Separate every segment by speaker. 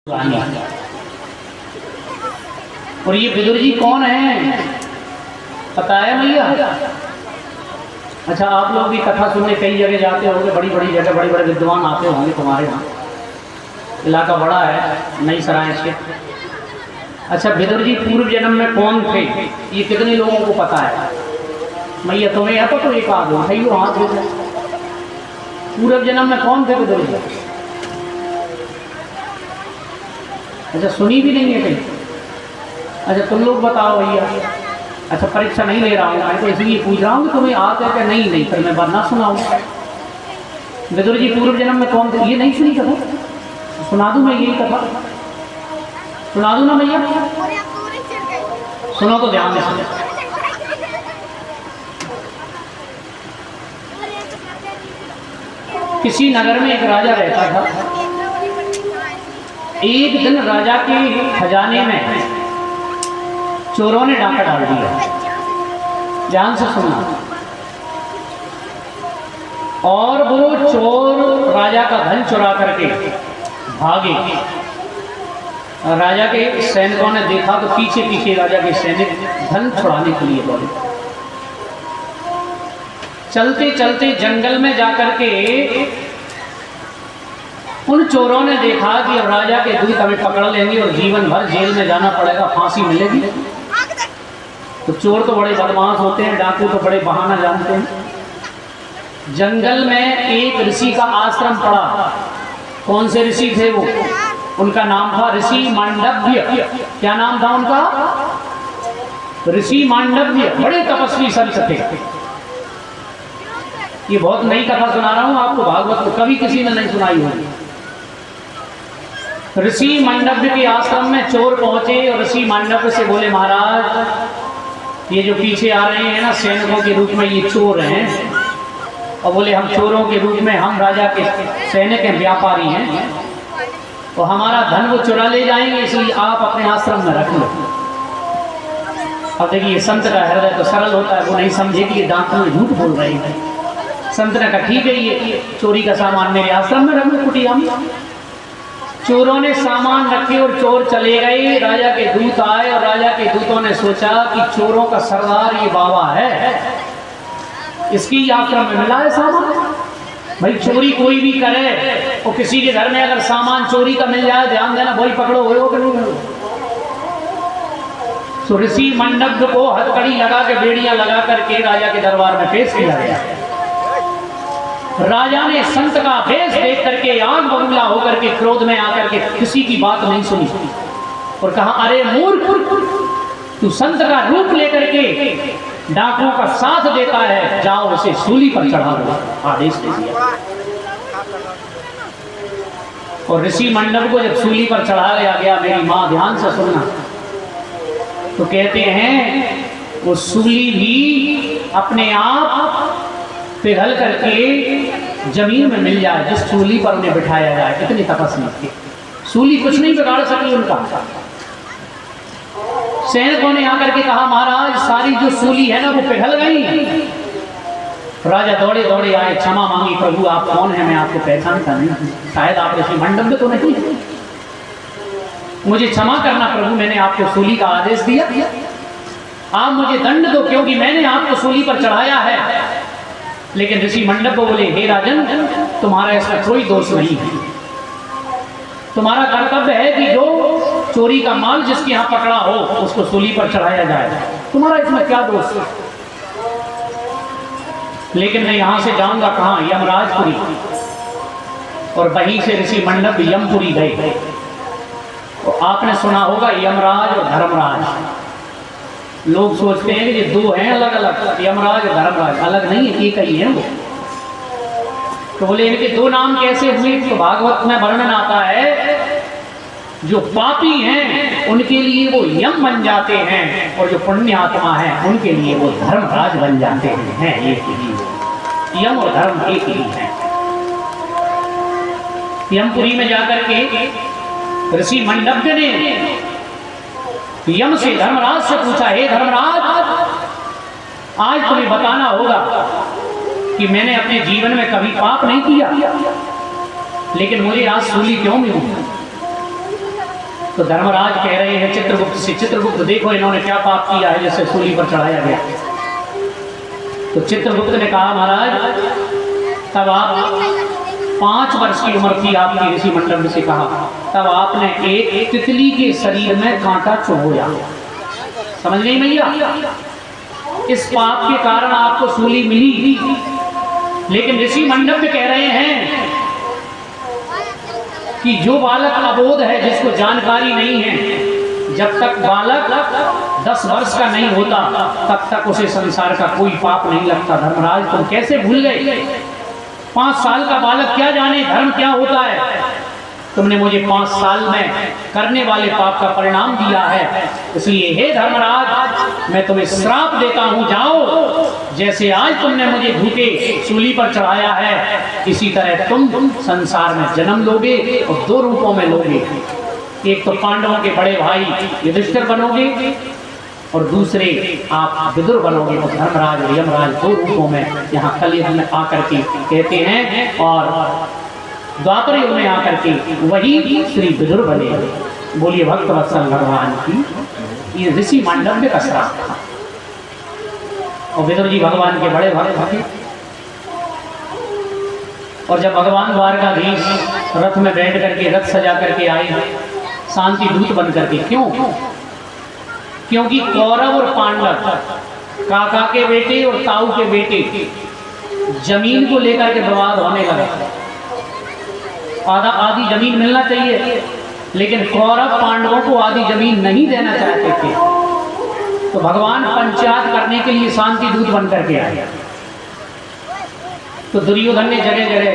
Speaker 1: और ये विदुर जी कौन है पता है भैया? अच्छा, आप लोग भी कथा सुनने कई जगह जाते होंगे, बड़ी बड़ी जगह बड़े बड़े विद्वान आते होंगे तुम्हारे यहाँ। इलाका बड़ा है, नई सराय से। अच्छा, विदुर जी पूर्व जन्म में कौन थे, ये कितने लोगों को पता है? मैया तुम्हें है तो एक आध उठाइए हाथ में। पूर्व जन्म में कौन थे विदुर जी? अच्छा, सुनी भी नहीं है कहीं? अच्छा, तुम लोग बताओ भैया। अच्छा, परीक्षा नहीं ले रहा हूँ मैं, तो इसलिए पूछ रहा हूँ कि तुम्हें आते हैं क्या? नहीं, फिर मैं बात ना सुनाऊँ। विदुर जी पूर्व जन्म में कौन थे? ये नहीं सुनी कथा? सुना दूँ मैं यही कथा? सुना दूँ ना भैया? सुनो तो ध्यान से। किसी नगर में एक राजा रहता था। एक दिन राजा के खजाने में चोरों ने डाका डाल दिया। ध्यान से सुनना। और वो चोर राजा का धन चुरा करके भागे। राजा के सैनिकों ने देखा तो पीछे पीछे राजा के सैनिक धन छुड़ाने के लिए दौड़े। चलते चलते जंगल में जाकर के उन चोरों ने देखा कि अब राजा के दूत हमें पकड़ लेंगे और जीवन भर जेल में जाना पड़ेगा, फांसी मिलेगी। तो चोर तो बड़े बदमाश होते हैं, डाकू तो बड़े बहाना जानते हैं। जंगल में एक ऋषि का आश्रम पड़ा। कौन से ऋषि थे वो? उनका नाम था ऋषि मांडव्य। क्या नाम था उनका? ऋषि मांडव्य। बड़े तपस्वी संत थे। ये बहुत नई कथा सुना रहा हूं आपको, भागवत को कभी किसी ने नहीं सुनाई होगी। ऋषि मांडव्य के आश्रम में चोर पहुंचे और ऋषि मांडव्य से बोले, महाराज ये जो पीछे आ रहे हैं ना सैनिकों के रूप में, ये चोर हैं। और बोले, हम चोरों के रूप में, हम राजा के सैनिक हैं, व्यापारी हैं, और हमारा धन वो चुरा ले जाएंगे, इसलिए आप अपने आश्रम में रख लो। अब देखिए, संत का हृदय तो सरल होता है, वो नहीं समझे कि ये दांत में झूठ बोल रहे हैं। संत ने कहा, ठीक है, ये चोरी का सामान मेरे आश्रम में रख लो, कुटिया में। चोरों ने सामान रखे और चोर चले गए। राजा के दूत आए और राजा के दूतों ने सोचा कि चोरों का सरदार ये बाबा है, इसकी आश्रम में मिला है सामान। भाई चोरी कोई भी करे और किसी के घर में अगर सामान चोरी का मिल जाए, ध्यान देना, वही पकड़ो, हो कि नहीं करो। तो ऋषि मंडव्य को हथकड़ी लगा के, बेड़ियां लगा करके राजा के दरबार में पेश किया गया। राजा ने संत का भेष देख करके आग बबूला होकर के क्रोध में आकर के किसी की बात नहीं सुनी और कहा, अरे मूर्ख, तू संत का रूप लेकर के डाकुओं का साथ देता है, जाओ उसे सूली पर चढ़ा दो। आदेश दे दिया। और ऋषि मंडप को जब सूली पर चढ़ाया गया, मेरी मां ध्यान से सुनना, तो कहते हैं वो सूली भी अपने आप पिघल करके जमीन में मिल जाए जिस सूली पर उन्हें बिठाया जाए। कितनी तपस्या थी। सूली कुछ नहीं बिगाड़ सकी उनका। सैनिकों ने आकर के कहा, महाराज सारी जो सूली है ना वो पिघल गई। राजा दौड़े दौड़े आए, क्षमा मांगी, प्रभु आप कौन है, मैं आपको पहचानता नहीं, शायद आप ऋषि मंडव्य तो नहीं, मुझे क्षमा करना प्रभु, मैंने आपको सूली का आदेश दिया, आप मुझे दंड दो क्योंकि मैंने आपको सूली पर चढ़ाया है। लेकिन ऋषि मंडप को बोले, हे राजन, तुम्हारा इसमें कोई दोष नहीं है। तुम्हारा कर्तव्य है कि जो चोरी का माल जिसके यहाँ पकड़ा हो उसको सूली पर चढ़ाया जाए, तुम्हारा इसमें क्या दोष है? लेकिन मैं यहां से जाऊंगा कहां? यमराजपुरी। और वहीं से ऋषि मंडप यमपुरी गए। तो आपने सुना होगा यमराज और धर्मराज। लोग सोचते हैं कि ये दो हैं अलग अलग, यमराज और धर्मराज। अलग नहीं है, एक ही है वो। तो बोले, इनके दो नाम कैसे हुए? तो भागवत में वर्णन आता है, जो पापी हैं उनके लिए वो यम बन जाते हैं और जो पुण्य आत्मा है उनके लिए वो धर्मराज बन जाते हैं। एक ही, यम और धर्म एक ही है। यमपुरी में जाकर के ऋषि मंडव्य ने यम से, धर्मराज से पूछा, हे धर्मराज, आज तुम्हें बताना होगा कि मैंने अपने जीवन में कभी पाप नहीं किया, लेकिन मुझे आज सूली क्यों मिली? तो धर्मराज कह रहे हैं चित्रगुप्त से, चित्रगुप्त देखो इन्होंने क्या पाप किया है जिससे सूली पर चढ़ाया गया। तो चित्रगुप्त ने कहा महाराज तब आप 5 वर्ष की उम्र थी आपकी, ऋषि मंडल से कहा, तब आपने एक तितली के शरीर में कांटा चुभोया। समझ नहीं भैया, इस पाप के कारण आपको सूली मिली। लेकिन ऋषि मंडल कह रहे हैं कि जो बालक अबोध है, जिसको जानकारी नहीं है, जब तक बालक 10 वर्ष का नहीं होता तब तक उसे संसार का कोई पाप नहीं लगता। धर्मराज तुम कैसे भूल गए? 5 साल का बालक क्या जाने धर्म क्या होता है? तुमने मुझे 5 साल में करने वाले पाप का परिणाम दिया है। इसलिए हे धर्मराज मैं तुम्हें श्राप देता हूं, जाओ जैसे आज तुमने मुझे भूखे सूली पर चढ़ाया है, इसी तरह तुम संसार में जन्म लोगे और 2 रूपों में लोगे। एक तो पांडवों के बड़े भाई युधिष्ठिर बनोगे और दूसरे आप विदुर बनोगे। और धर्मराज और यमराज 2 रूपों में यहाँ कलयुग में आकर के कहते हैं, और द्वापर युग में आकर के वही श्री विदुर बने। बोलिए भक्त वत्सल भगवान की। ये ऋषि मांडव्य का श्राप था। और विदुर जी भगवान के बड़े भक्त थे। और जब भगवान द्वारकाधीश रथ में बैठ करके रथ सजा करके आए शांति दूत बन करके, क्यों? क्योंकि कौरव और पांडव, काका के बेटे और ताऊ के बेटे, जमीन को लेकर के विवाद होने लगा। आधी जमीन मिलना चाहिए, लेकिन कौरव पांडवों को आधी जमीन नहीं देना चाहते थे। तो भगवान पंचायत करने के लिए शांति दूत बन करके आए। तो दुर्योधन ने जगह जगह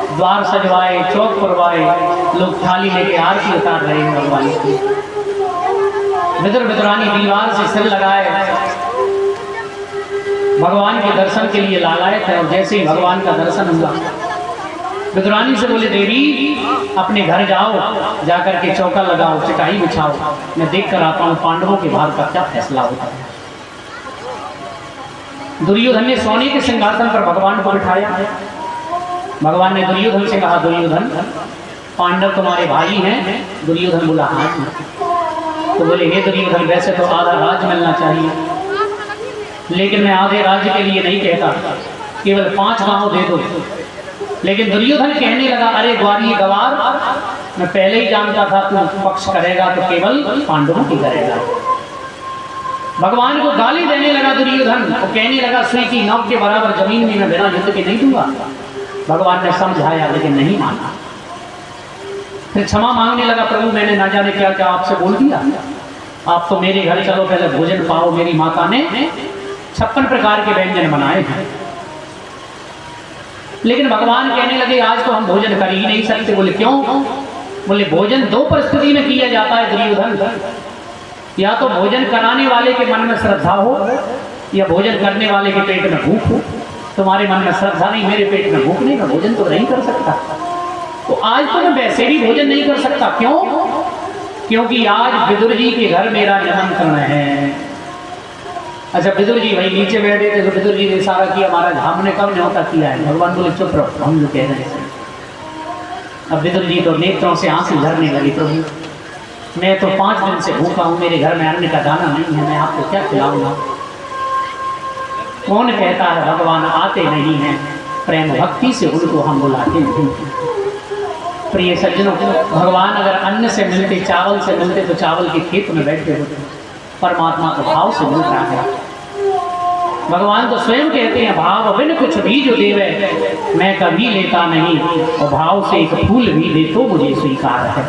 Speaker 1: द्वार सजवाए, चौक पुरवाए, लोग थाली लेके आरती उतार रहे हैं भगवान की। विदुर विदुरानी दीवार से सिर लगाए भगवान के दर्शन के लिए लालायत है। और जैसे ही भगवान का दर्शन हुआ, विदुरानी से बोले देवी अपने घर जाओ, जाकर के चौका लगाओ, चटाई बिछाओ, मैं देख कर आता हूँ पांडवों के भाग का क्या फैसला होता है। दुर्योधन ने सोने के सिंहासन पर भगवान को बिठाया। भगवान ने दुर्योधन से कहा, दुर्योधन पांडव तुम्हारे भाई हैं? दुर्योधन बोला हाँ। तो बोले हे दुर्योधन वैसे तो आधा राज्य मिलना चाहिए, लेकिन मैं आधे राज्य के लिए नहीं कहता, केवल 5 गांव दे दो। लेकिन दुर्योधन कहने लगा, अरे ग्वारी गवार, मैं पहले ही जानता था तू पक्ष करेगा तो केवल पांडवों की करेगा। भगवान को गाली देने लगा दुर्योधन। वो कहने लगा सुई की नौक के बराबर जमीन में मैं बिना युद्ध के नहीं दूंगा। भगवान ने समझाया लेकिन नहीं माना। फिर क्षमा मांगने लगा, प्रभु मैंने ना जाने क्या क्या आपसे बोल दिया, आप तो मेरे घर चलो पहले भोजन पाओ। मेरी माता ने 56 प्रकार के व्यंजन बनाए हैं। लेकिन भगवान कहने लगे आज तो हम भोजन कर ही नहीं सकते। बोले क्यों? बोले भोजन 2 परिस्थिति में किया जाता है दुर्योधन, या तो भोजन कराने वाले के मन में श्रद्धा हो या भोजन करने वाले के पेट में भूख हो। तुम्हारे मन में श्रद्धा नहीं, मेरे पेट में भूख नहीं, मैं भोजन तो नहीं कर सकता। तो आज तो मैं वैसे भी भोजन नहीं कर सकता। क्यों? क्योंकि आज विदुर जी के घर मेरा निमंत्रण है। अच्छा विदुर जी भाई नीचे बैठे थे तो विदुर जी ने इशारा किया, महाराज हमने कब न्योता किया है? भगवान बोले चुप रहो, हम लोग कह रहे हैं। अब विदुर जी तो नेत्रों से आंसू झरने लगी, प्रभु मैं तो 5 दिन से भूखा हूँ, मेरे घर में अन्न का दाना नहीं है, मैं आपको क्या खिलाऊंगा? कौन कहता है भगवान आते नहीं हैं? प्रेम भक्ति से उनको हम बुलाते हैं। प्रिय सज्जनों, भगवान अगर अन्न से मिलते, चावल से मिलते तो चावल के खेत में बैठे होते। परमात्मा को भाव से मिल रहा है। भगवान तो स्वयं कहते हैं भाव बिन कुछ भी जो देवे मैं कभी लेता नहीं, और भाव से एक फूल भी दे तो मुझे स्वीकार है।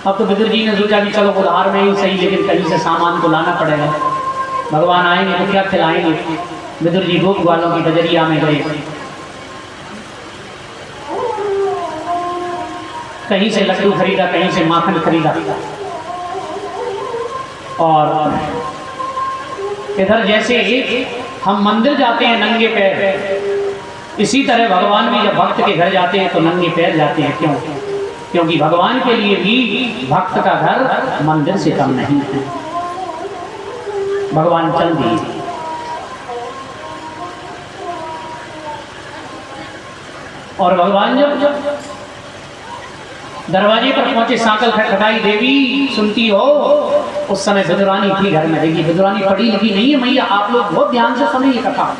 Speaker 1: अब तो विदुर जी ने सोचा कि चलो उधार में ही सही, लेकिन कहीं से सामान तो लाना पड़ेगा। भगवान आएंगे तो क्या खिलाएंगे? विदुर जी गोप ग्वालों की बजरिया में गए, कहीं से लड्डू खरीदा, कहीं से माखन खरीदा, और इधर जैसे हम मंदिर जाते हैं नंगे पैर, इसी तरह भगवान भी जब भक्त के घर जाते हैं तो नंगे पैर जाते हैं। क्यों? क्योंकि भगवान के लिए भी भक्त का घर मंदिर से कम नहीं है। भगवान चल दिए। और भगवान जब दरवाजे पर पहुंचे, सांकल खटखटाई, देवी सुनती हो? उस समय विदुरानी थी घर में। देखिए विदुरानी पढ़ी लिखी नहीं है मैया, आप लोग बहुत ध्यान से सुनिए कथा।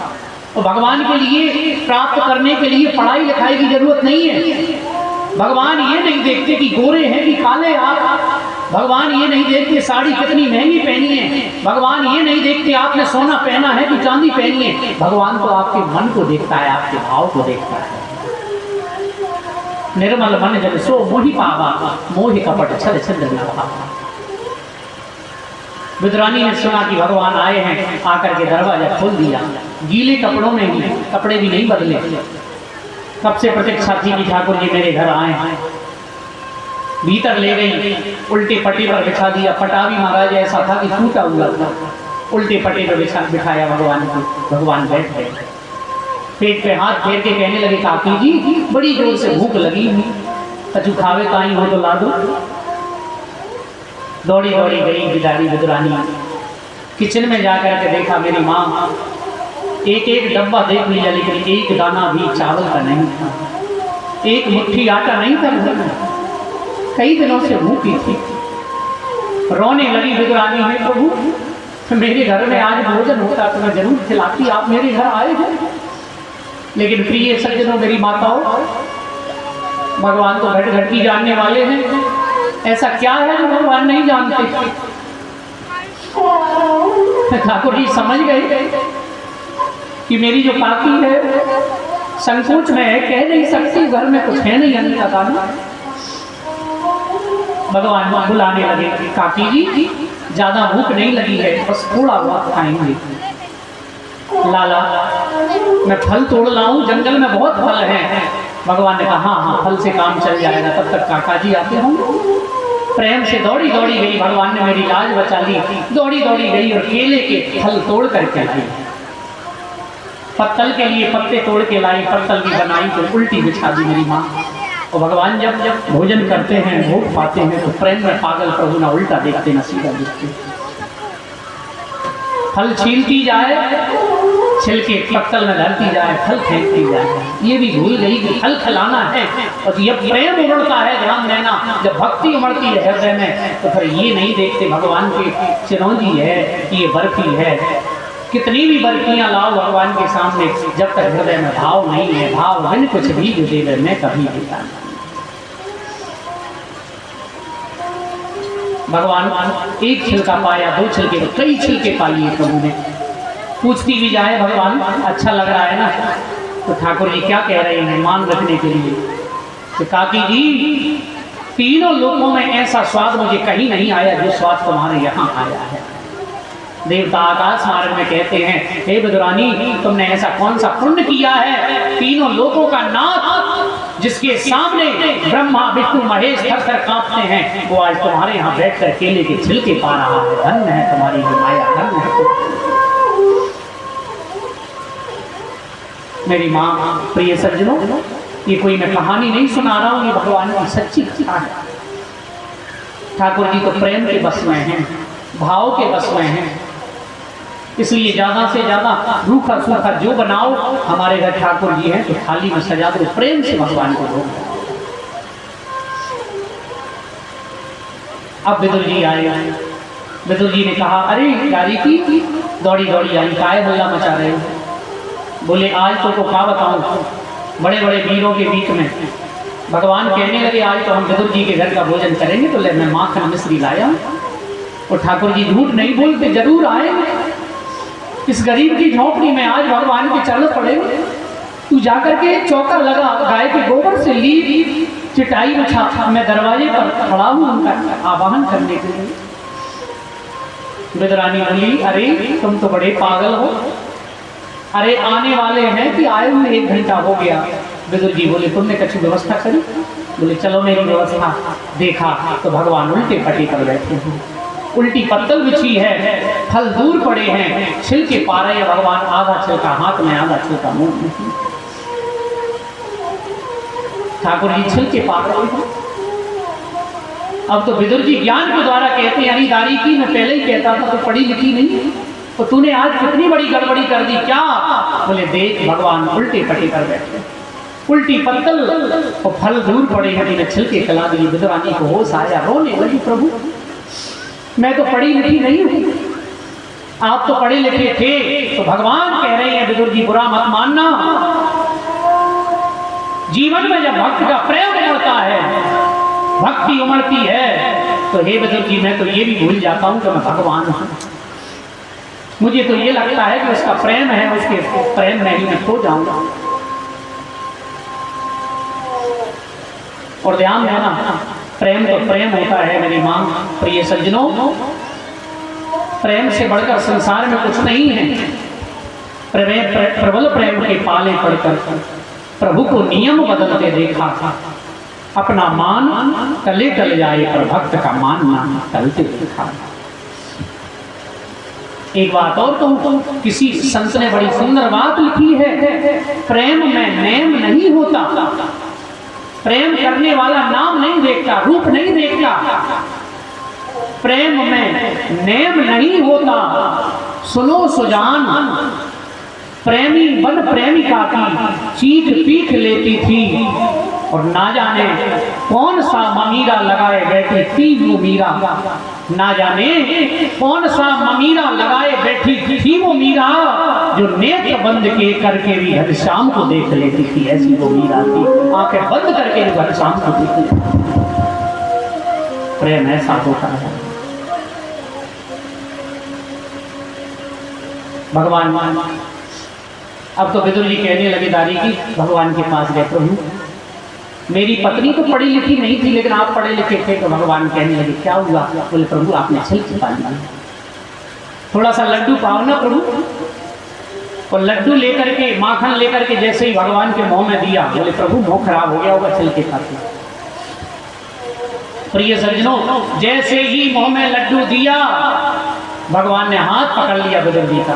Speaker 1: और भगवान के लिए प्राप्त करने के लिए पढ़ाई लिखाई की जरूरत नहीं है। भगवान ये नहीं देखते कि गोरे हैं कि काले आप। भगवान ये नहीं देखते साड़ी कितनी महंगी पहनी है। भगवान ये नहीं देखते आपने सोना पहना है कि चांदी पहनी है। भगवान तो आपके मन को देखता है, आपके भाव को देखता है। निर्मल मन जब सो मोहि पावा, मोहि कपट छल छिद्र न पावा। विदुरानी ने सुना कि भगवान आए हैं, आकर के दरवाजा खोल दिया। गीले कपड़ों में ही, कपड़े भी नहीं बदले। कब से प्रतीक्षा थी कि ठाकुर जी मेरे घर आए हैं। भीतर ले गई, उल्टे पट्टी पर बिछा दिया। पटा भी महाराज ऐसा था कि टूटा हुआ था। उल्टे पट्टी पर बिठाया भगवान को। भगवान बैठ गए, पेट पे हाथ फेर के कहने लगे, काकी जी बड़ी जोर से भूख लगी, कछु खावे तो आई हो तो ला दो। दौड़ी दौड़ी गई बिदारी विदुरानी। किचन में जाकर के देखा मेरी माँ एक एक डब्बा देख लिया, लेकिन एक दाना भी चावल का नहीं था, एक मुट्ठी आटा नहीं था घर में। कई दिनों से भूखी थी। रोने लगी विदुरानी में, प्रभु मेरे घर में आज भोजन होता तो मैं जरूर खिलाती, आप मेरे घर आए हैं। लेकिन प्रिय सज्जनों, मेरी माताओं, भगवान तो घट घट की जानने वाले हैं। ऐसा क्या है जो भगवान नहीं जानते? ठाकुर जी समझ गए कि मेरी जो काकी है संकोच में है, कह नहीं सकती, घर में कुछ है नहीं अन्य का। भगवान बुलाने लगे, काकी जी ज्यादा भूख नहीं लगी है, बस थोड़ा बहुत खाएंगे। लाला मैं फल तोड़ लाऊं, जंगल में बहुत फल हैं। भगवान ने कहा हाँ हाँ फल से काम चल जाएगा, तब तक काका जी आते होंगे। प्रेम से दौड़ी दौड़ी गई, भगवान ने मेरी लाज बचा ली। दौड़ी दौड़ी गई और केले के फल तोड़ करके लाई। पत्तल के लिए पत्ते तोड़ के लाई, पत्तल भी बनाई तो उल्टी बिछा दी मेरी माँ। और भगवान जब जब भोजन करते हैं, भोग पाते हैं, तो प्रेम में पागल प्रभु ना उल्टा देखते ना सीधा देखते। फल छीलती जाए, छिलके पत्तल में धरती जाए, फल फेंकती जाए। ये भी भूल गई कि फल खिलाना है। और जब प्रेम उमड़ता है, ध्यान देना, जब भक्ति उमड़ती है हृदय में, तो फिर ये नहीं देखते भगवान की चिरौंजी है कि ये बर्फी है। कितनी भी बर्फियां लाओ भगवान के सामने, जब तक हृदय में भाव नहीं है, भाव बिन कुछ भी जो देवे मैं कभी देता नहीं। भगवान एक छिलका पाया, दो छिलके, तो कई छिलके पाइए प्रभु ने। पूछती भी जाए, भगवान अच्छा लग रहा है ना? तो ठाकुर जी क्या कह रहे हैं मान रखने के लिए? तो काकी जी तीनों लोगों में ऐसा स्वाद मुझे कहीं नहीं आया जो स्वाद तुम्हारे यहाँ आया है। देवता आकाश मार्ग में कहते हैं, हे विदुरानी तुमने ऐसा कौन सा पुण्य किया है? तीनों लोगों का नाथ जिसके सामने ब्रह्मा विष्णु महेश थर थर कांपते हैं, वो आज तुम्हारे यहाँ बैठकर केले के छिलके पा रहा है। धन्य है तुम्हारी जो माया, धन्य है। मेरी माँ, प्रिय सज्जनों, ये कोई मैं कहानी नहीं सुना रहा हूँ, ये भगवान की सच्ची कथा है। ठाकुर जी तो प्रेम के बस में हैं, भाव के बस में हैं। इसलिए ज़्यादा से ज़्यादा रूखा सूखा जो बनाओ, हमारे घर ठाकुर जी हैं तो थाली में सजा दो, प्रेम से भगवान को दो। अब विदुर जी आए। विदुर जी ने कहा, अरे गाड़ी की दौड़ी दौड़ी आई, काय हल्ला मचा रहे हो? बोले आज तो क्या बताऊं, बड़े बड़े वीरों के बीच में भगवान कहने लगे आज तो हम विदुर जी के घर का भोजन करेंगे, तो ले मैं माखन मिश्री लाया। और ठाकुर जी झूठ नहीं बोलते, जरूर आएंगे। इस गरीब की झोंपड़ी में आज भगवान के चरण पड़ेंगे। तू जाकर के चौका लगा, गाय के गोबर से ली चिटाई बिछा, मैं दरवाजे पर खड़ा हूँ उनका आवाहन करने के लिए। विदुरानी बोली, अरे तुम तो बड़े पागल हो, अरे आने वाले हैं कि आए हुए 1 घंटा हो गया। विदुर जी बोले, तुमने कुछ व्यवस्था करी? बोले चलो मेरी व्यवस्था। देखा तो भगवान उल्टे पट्टी पर बैठे हैं, उल्टी पत्तल बिछी है, फल दूर पड़े हैं, छिलके पा रहे हैं भगवान, आधा छिलका हाथ में, आधा छिलका मुंह में। ठाकुर जी छिलके पा रहे हैं। अब तो विदुर जी ज्ञान के द्वारा कहते हैं, अरे दारी की मैं पहले ही कहता था, तो पढ़ी लिखी नहीं, तो तूने आज कितनी बड़ी गड़बड़ी कर दी क्या? बोले देख भगवान उल्टे पट्टी पर बैठे। उल्टी पत्तल और फल दूर पड़े हरी ने छिलके खिला दिए। विदुरानी को होश आया, रोने लगी, प्रभु मैं तो पढ़ी लिखी नहीं हूं, आप तो पढ़े लिखे थे। तो भगवान कह रहे हैं विदुर जी बुरा मत मानना, जीवन में जब भक्त का प्रेम उमड़ता है, भक्ति उमड़ती है, तो हे विदुर जी मैं तो ये भी भूल जाता हूं कि मैं भगवान हूं। मुझे तो ये लगता है कि उसका प्रेम है, उसके प्रेम में ही मैं खो जाऊंगा। और ध्यान देना, प्रेम तो प्रेम होता है मेरी मां। प्रिय सज्जनों, प्रेम से बढ़कर संसार में कुछ नहीं है। प्रबल प्रेम के पाले पड़कर प्रभु को नियम बदलते देखा था। अपना मान टले टल जाए पर भक्त का मान ना टलते देखा। एक बात और कहूं, किसी संत ने बड़ी सुंदर बात लिखी है, प्रेम में नेम नहीं होता। प्रेम करने वाला नाम नहीं देखता, रूप नहीं देखता। प्रेम में नेम नहीं होता। सुनो सुजान, प्रेमी बन प्रेमिका की चीख पीख लेती थी, और ना जाने कौन सा ममीरा लगाए बैठी थी वो मीरा। ना जाने कौन सा ममीरा लगाए बैठी थी वो मीरा, जो नेत्र बंद के करके भी हर शाम को देख लेती थी। ऐसी वो मीरा थी, आंखें बंद करके भी हर शाम को देख लेती थी। प्रेम ऐसा होता है। भगवान अब तो विदुर जी कहने लगे दारी की भगवान के पास गए, प्रभु मेरी पत्नी तो पढ़ी लिखी नहीं थी, लेकिन आप पढ़े लिखे थे। तो भगवान कहने लगे क्या हुआ? बोले प्रभु आपने छिल छिपा लिया, थोड़ा सा लड्डू पाओ ना प्रभु। और लड्डू लेकर के, माखन लेकर के जैसे ही भगवान के मुंह में दिया, बोले प्रभु मुंह खराब हो गया होगा छिल के खाते। प्रिय सज्जनों, जैसे ही मुंह में लड्डू दिया, भगवान ने हाथ पकड़ लिया विदुर जी का।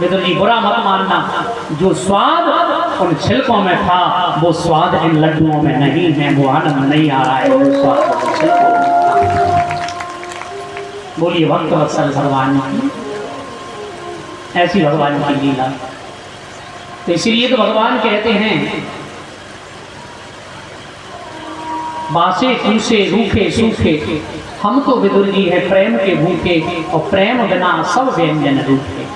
Speaker 1: विदुर जी बुरा मत मानना, जो स्वाद उन छिलकों में था वो स्वाद इन लड्डुओं में नहीं है, वो आनंद नहीं आ रहा है, वो स्वाद छिलकों में था। बोलिए भक्त वत्सल भगवान की, ऐसी भगवान की लीला। तो इसीलिए तो भगवान कहते हैं बासे कूसे रूखे सूखे, हम तो विदुर जी है प्रेम के भूखे, और प्रेम बिना सब व्यंजन रूखे।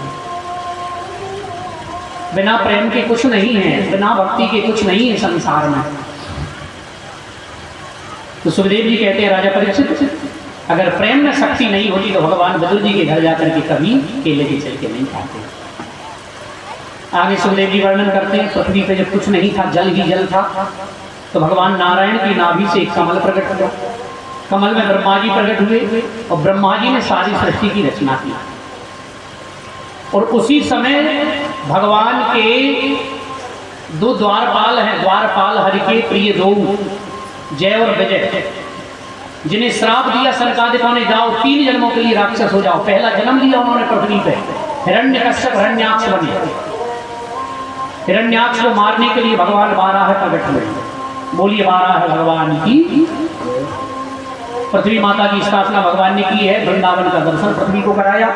Speaker 1: बिना प्रेम के कुछ नहीं है, बिना भक्ति के कुछ नहीं है संसार में। तो सुखदेव जी कहते हैं राजा परीक्षित, अगर प्रेम में शक्ति नहीं होती तो भगवान विदुर जी के घर जाकर के कभी केले के छिलके नहीं खाते। आगे सुखदेव जी वर्णन करते हैं, पृथ्वी पे जब कुछ नहीं था, जल ही जल था, तो भगवान नारायण की नाभि से एक कमल प्रकट हुआ। कमल में ब्रह्मा जी प्रकट हुए, और ब्रह्मा जी ने सारी सृष्टि की रचना की। और उसी समय भगवान के दो द्वारपाल हैं, द्वारपाल हरि के प्रिय दो, जय और विजय, जिन्हें श्राप दिया सनकादिकों ने, जाओ 3 जन्मों के लिए राक्षस हो जाओ। पहला जन्म लिया उन्होंने पृथ्वी पे, हिरण्यकश्यप हिरण्याक्ष बने। हिरण्याक्ष को मारने के लिए भगवान बाराह प्रकट हुए। बोलिए बाराह भगवान की। पृथ्वी माता की स्थापना भगवान ने की है, वृंदावन का दर्शन पृथ्वी को कराया।